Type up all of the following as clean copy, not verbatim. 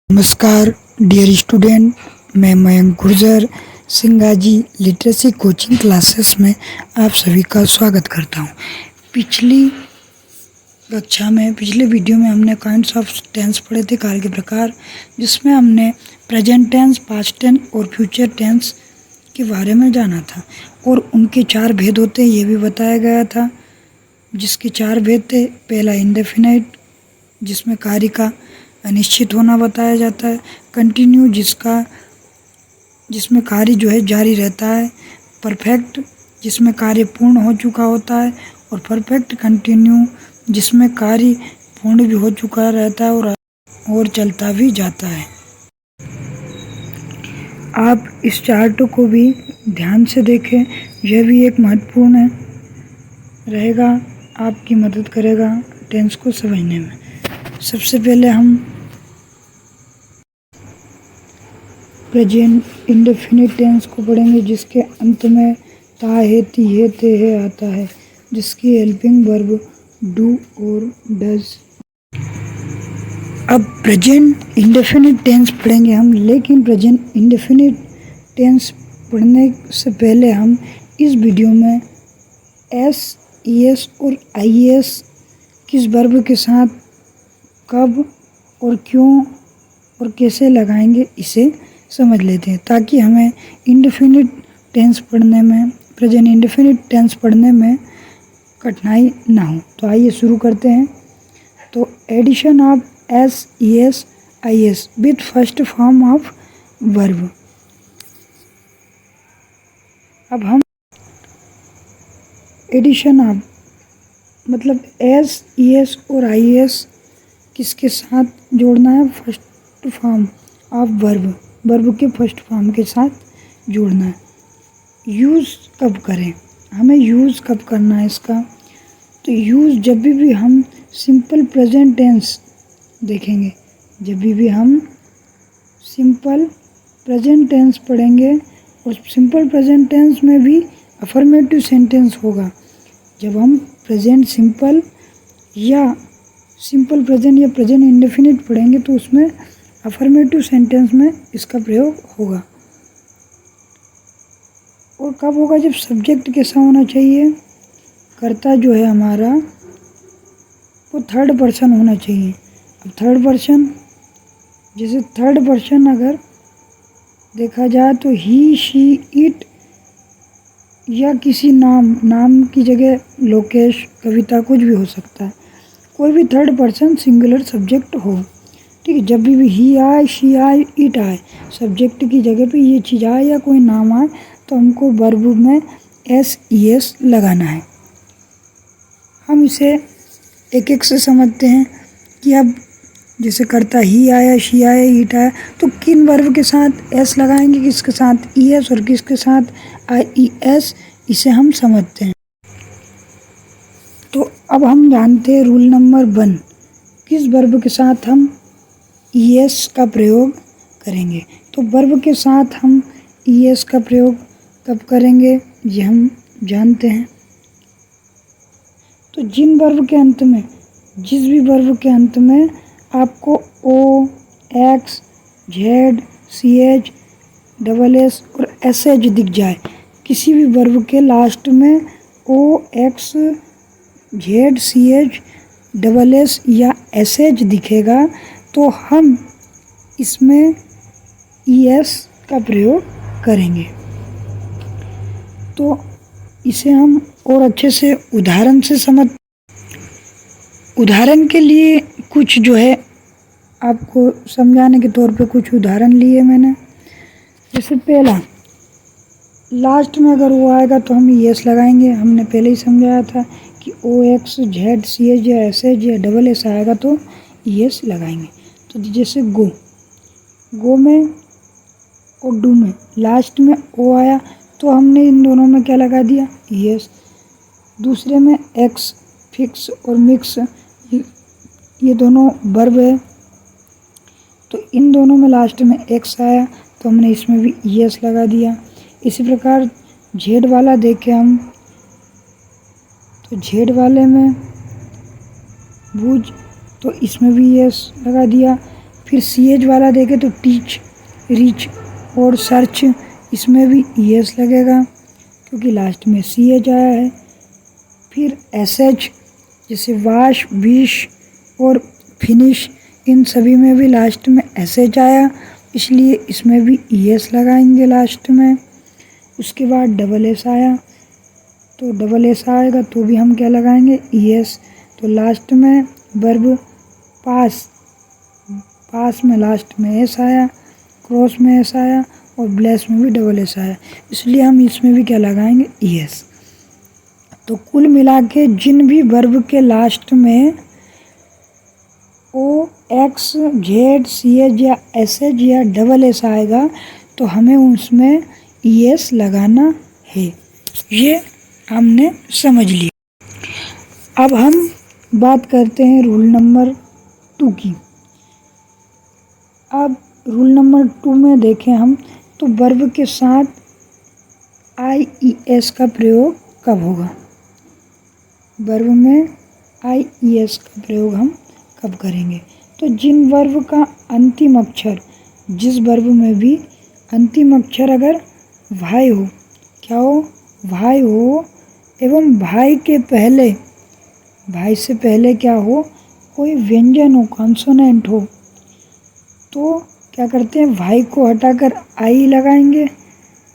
नमस्कार dear student, मैं Mayank Gurjar Singaji literacy coaching classes में आप सभी का स्वागत करता हूं। पिछली वीडियो में हमने काइंड्स ऑफ टेंस पढ़े थे, कार्य के प्रकार, जिसमें हमने प्रेजेंट टेंस, पास्ट टेंस और फ्यूचर टेंस के बारे में जाना था और उनके 4 भेद होते हैं ये भी बताया गया था। जिसके 4 भेद थे, पहला इंडेफिनाइट जिसमें कार्य का अनिश्चित होना बताया जाता है, कंटिन्यू जिसमें कार्य जो है जारी रहता है, परफेक्ट जिसमें कार्य पूर्ण हो चुका होता है और परफेक्ट कंटिन्यू जिसमें कार्य पूर्ण भी हो चुका रहता है और चलता भी जाता है। आप इस चार्ट को भी ध्यान से देखें, यह भी एक महत्वपूर्ण रहेगा, आपकी मदद करेगा टेंस को समझने में। सबसे पहले हम प्रेजेंट इंडेफिनिट टेंस को पढ़ेंगे, जिसके अंत में ता है, ती है, ते है आता है, जिसकी हेल्पिंग वर्ब डू और डज। अब प्रेजेंट इंडेफिनिट टेंस पढ़ेंगे हम, लेकिन प्रेजेंट इंडेफिनिट टेंस पढ़ने से पहले हम इस वीडियो में एस, ईएस और आईएस किस वर्ब के साथ कब और क्यों और कैसे लगाएंगे इसे समझ लेते हैं, ताकि हमें इंडेफिनिट टेंस पढ़ने में, प्रेजेंट इंडेफिनिट टेंस पढ़ने में कठिनाई ना हो। तो आइए शुरू करते हैं। तो addition of S, ES, IS with first form of verb. अब हम एडिशन ऑफ मतलब एस, ईएस और आईएस किसके साथ जोड़ना है? फर्स्ट फॉर्म ऑफ वर्ब के फर्स्ट फॉर्म के साथ जोड़ना है। यूज़ कब करें? हमें यूज़ कब करना है इसका? तो यूज़ जब भी हम सिंपल प्रेजेंट टेंस देखेंगे, जब भी हम सिंपल प्रेजेंट टेंस पढ़ेंगे, और सिंपल प्रेजेंट टेंस में भी अफर्मेटिव सेंटेंस होगा। जब हम प्रेजेंट सिंपल या सिंपल प्रेजेंट या प्रेजेंट इंडेफिनिट पढ़ेंगे तो उसमें अफर्मेटिव सेंटेंस में इसका प्रयोग होगा। और कब होगा? जब सब्जेक्ट कैसा होना चाहिए? कर्ता जो है हमारा वो थर्ड पर्सन होना चाहिए। अब थर्ड पर्सन, जैसे थर्ड पर्सन अगर देखा जाए तो ही, शी, इट या किसी नाम की जगह लोकेश, कविता, कुछ भी हो सकता है। कोई भी थर्ड पर्सन सिंगुलर सब्जेक्ट हो, ठीक है। जब भी ही आए, शी आए, इट आए, सब्जेक्ट की जगह पे ये चीज़ आए या कोई नाम आए तो हमको वर्ब में एस, ईएस लगाना है। हम इसे एक एक से समझते हैं कि अब जैसे करता ही आया, शी आया, इट आया, तो किन वर्ब के साथ एस लगाएंगे, किसके साथ ईएस और किसके साथ आईईएस, इसे हम समझते हैं। तो अब हम जानते हैं रूल नंबर 1, किस वर्ब के साथ हम ईएस का प्रयोग करेंगे। तो वर्ब के साथ हम ईएस का प्रयोग कब करेंगे ये हम जानते हैं। तो जिस भी वर्ब के अंत में आपको O, X, Z, C H, double S और एस एच दिख जाए, किसी भी वर्ब के लास्ट में O, X, Z, C H, double S या एस एच दिखेगा तो हम इसमें ईएस का प्रयोग करेंगे। तो इसे हम और अच्छे से उदाहरण से उदाहरण के लिए कुछ जो है आपको समझाने के तौर पे कुछ उदाहरण लिए मैंने। जैसे पहला, लास्ट में अगर वो आएगा तो हम ईएस लगाएंगे। हमने पहले ही समझाया था कि ओ, एक्स, जेड, सी एच या एस एच या डबल एस आएगा तो ईएस लगाएंगे। तो जैसे गो में और डू में लास्ट में ओ आया तो हमने इन दोनों में क्या लगा दिया? ईएस। दूसरे में एक्स, फिक्स और मिक्स, ये दोनों वर्ब है, तो इन दोनों में लास्ट में एक्स आया तो हमने इसमें भी ईएस लगा दिया। इसी प्रकार जेड वाला देखें हम, तो जेड वाले में भुज, तो इसमें भी ईएस लगा दिया। फिर CH वाला देखें तो टीच, रीच और सर्च, इसमें भी ES लगेगा क्योंकि लास्ट में CH आया है। फिर SH जैसे वाश, विश और फिनिश, इन सभी में भी लास्ट में SH आया, इसलिए इसमें भी ES लगाएंगे लास्ट में। उसके बाद SS आया तो SS आएगा तो भी हम क्या लगाएंगे, ES। तो लास्ट में वर्ब पास, पास में लास्ट में S आया, क्रॉस में S आया और ब्लेस में भी SS आया, इसलिए हम इसमें भी क्या लगाएंगे, ES। तो कुल मिला के जिन भी वर्ब के लास्ट में O, X, Z, CH या SH या SS आएगा तो हमें उसमें ES लगाना है। ये हमने समझ लिया। अब हम बात करते हैं रूल नंबर 2 की। अब रूल नंबर 2 में देखें हम तो वर्ब के साथ IES का प्रयोग कब होगा, वर्ब में IES का प्रयोग हम कब करेंगे। तो जिन वर्ब का अंतिम अक्षर, जिस वर्ब में भी अंतिम अक्षर अगर भाई हो, क्या हो, भाई हो, एवं भाई के पहले, भाई से पहले क्या हो, कोई व्यंजन हो, कॉन्सोनेंट हो, तो क्या करते हैं, भाई को हटाकर आई लगाएंगे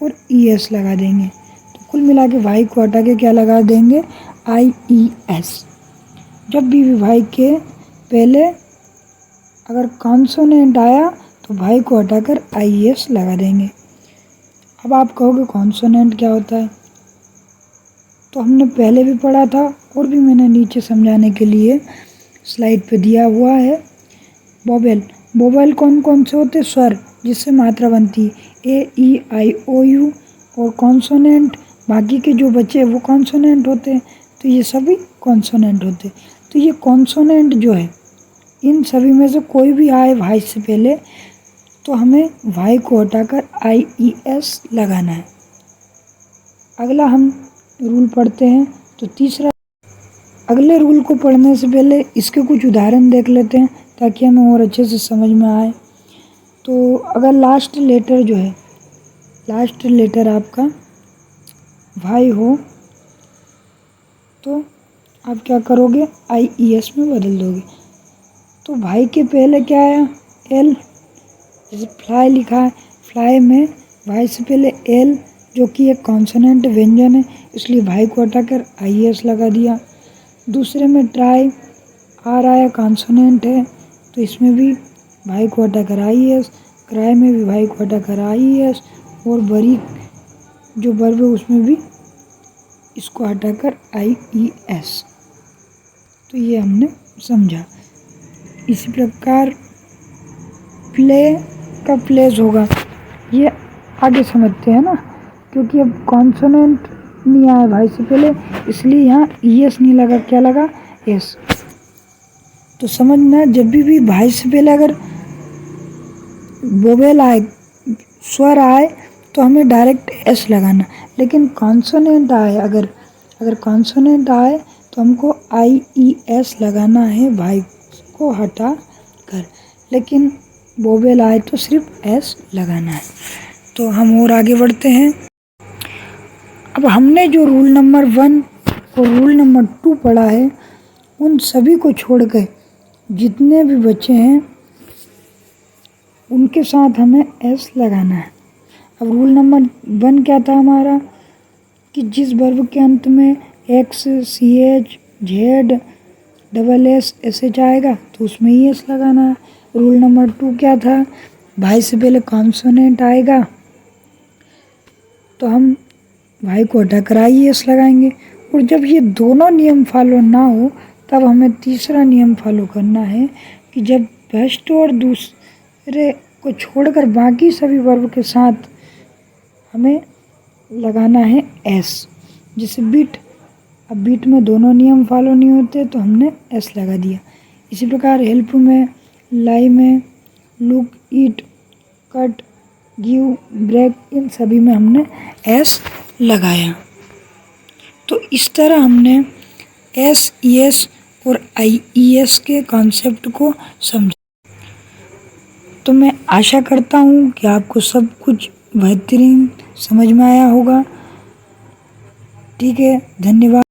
और ES लगा देंगे। तो कुल मिला के भाई को हटा के क्या लगा देंगे, IES। जब भी भाई के पहले अगर कॉन्सोनेंट आया तो भाई को हटाकर IES लगा देंगे। अब आप कहोगे कॉन्सोनेंट क्या होता है, तो हमने पहले भी पढ़ा था और भी मैंने नीचे समझाने के लिए स्लाइड पे दिया हुआ है। वोवेल, वोवेल कौन कौन से होते, स्वर जिससे मात्रा बनती है, A, E, I, O, U, और कॉन्सोनेंट बाकी के जो बचे वो कॉन्सोनेंट होते हैं, तो ये सभी कॉन्सोनेंट होते हैं। तो ये कॉन्सोनेंट जो है, इन सभी में से कोई भी आए भाई से पहले तो हमें भाई को हटाकर IES लगाना है। अगला हम रूल पढ़ते हैं तो तीसरा, अगले रूल को पढ़ने से पहले इसके कुछ उदाहरण देख लेते हैं ताकि हमें और अच्छे से समझ में आए। तो अगर लास्ट लेटर जो है, लास्ट लेटर आपका भाई हो तो आप क्या करोगे, IES में बदल दोगे। तो भाई के पहले क्या आया, L, जैसे फ्लाई लिखा है, फ्लाई में भाई से पहले L जो कि एक कॉन्सोनेंट व्यंजन है, इसलिए भाई को हटाकर IES लगा दिया। दूसरे में ट्राई, R आया, कॉन्सोनेंट है, तो इसमें भी भाई को हटाकर IES। क्राई में भी भाई को हटाकर IES, और बरी जो वर्ब है उसमें भी इसको हटाकर IES। तो ये हमने समझा। इसी प्रकार प्ले का प्लेस होगा, ये आगे समझते हैं ना, क्योंकि अब कॉन्सोनेंट नहीं आया भाई से पहले, इसलिए यहाँ ES नहीं लगा, क्या लगा, S। तो समझना, जब भी भाई से पहले अगर वोवेल आए, स्वर आए, तो हमें डायरेक्ट S लगाना, लेकिन कॉन्सोनेंट आए, अगर कॉन्सोनेंट आए तो हमको IES लगाना है भाई को हटा कर, लेकिन वोवेल आए तो सिर्फ S लगाना है। तो हम और आगे बढ़ते हैं। अब हमने जो रूल नंबर 1 और रूल नंबर 2 पढ़ा है, उन सभी को छोड़कर जितने भी बचे हैं उनके साथ हमें S लगाना है। अब रूल नंबर 1 क्या था हमारा, कि जिस वर्ब के अंत में X, CH, Z, SS, SH आएगा तो उसमें ES लगाना है। रूल नंबर 2 क्या था, भाई से पहले कॉन्सोनेंट आएगा तो हम भाई को हटाकर IES लगाएंगे, और जब ये दोनों नियम फॉलो ना हो तब हमें तीसरा नियम फॉलो करना है कि जब फर्स्ट और दूसरे को छोड़कर बाकी सभी वर्ब के साथ हमें लगाना है S। जैसे बीट, अब बीट में दोनों नियम फॉलो नहीं होते तो हमने S लगा दिया। इसी प्रकार हेल्प में, लाई में, लुक, ईट, कट, गिव, ब्रेक, इन सभी में हमने S लगाया। तो इस तरह हमने SES और IES के कॉन्सेप्ट को समझा। तो मैं आशा करता हूँ कि आपको सब कुछ बेहतरीन समझ में आया होगा। ठीक है, धन्यवाद।